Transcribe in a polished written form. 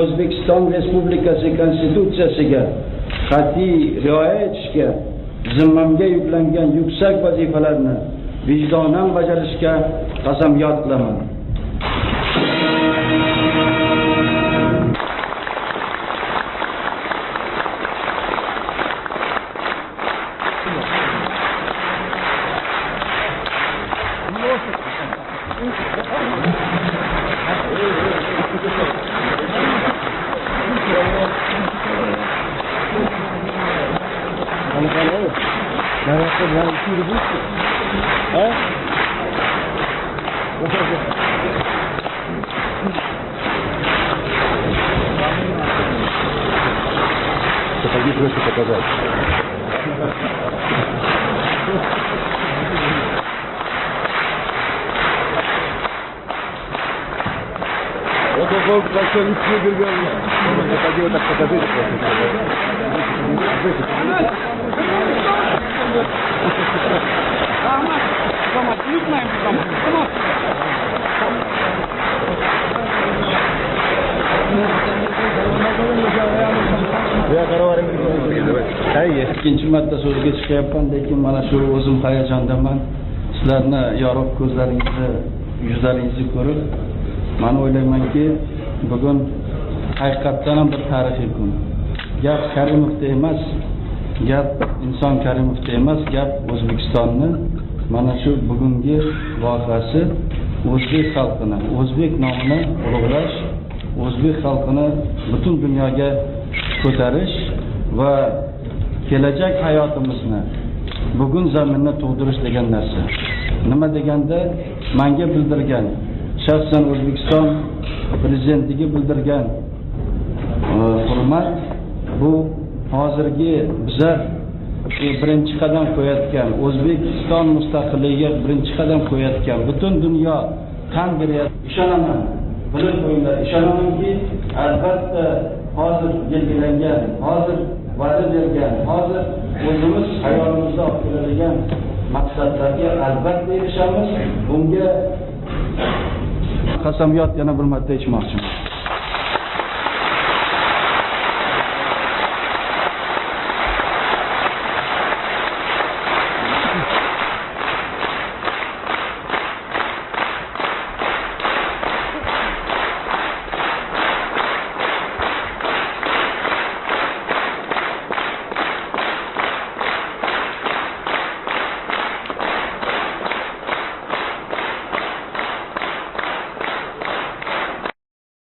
O'zbekiston Respublikasi Konstitutsiyasiga qat'iy rioya etishga, zimmamga yuklangan yuksak vazifalarni vijdonan bajarishga qasamyod qilaman. Сапоги просто показать. Вот он большой лицо бегал. Сапоги вот так покажите. Ikkinchi marta so'zga chiqyapman, lekin mana shu o'zim hayajondaman. Sizlarni yorug' ko'zlaringizni, yuzlaringizni ko'rib, men o'ylaymanki, bugun haqiqatdan ham bir tarixiy kun. Gap Karimovda emas, gap Inson Karimovda emas, gap O'zbekistonni mana shu bugungi voqeasi o'zbek xalqini, o'zbek nomini ulug'lash, o'zbek xalqini butun dunyoga ko'tarish va kelajak hayotimizni bugun zaminda tug'dirish degan narsa. Nima deganda menga bildirgan, shaxsan O'zbekiston prezidentiga bildirgan hurmat bu hozirgi bizlar birinchi qadam qo'yayotgan, O'zbekiston mustaqilligiga birinchi qadam qo'yayotgan butun dunyo tan beryapti. Ishonaman, bilib qo'yinglar, ishonamanki, albatta hozir belgilangan, hozir va'da bergan, hozir o'zimiz hayolimizda olib keladigan maqsadlarga albatta erishamiz. Bunga qasamyod yana bir marta ichmoqchiman.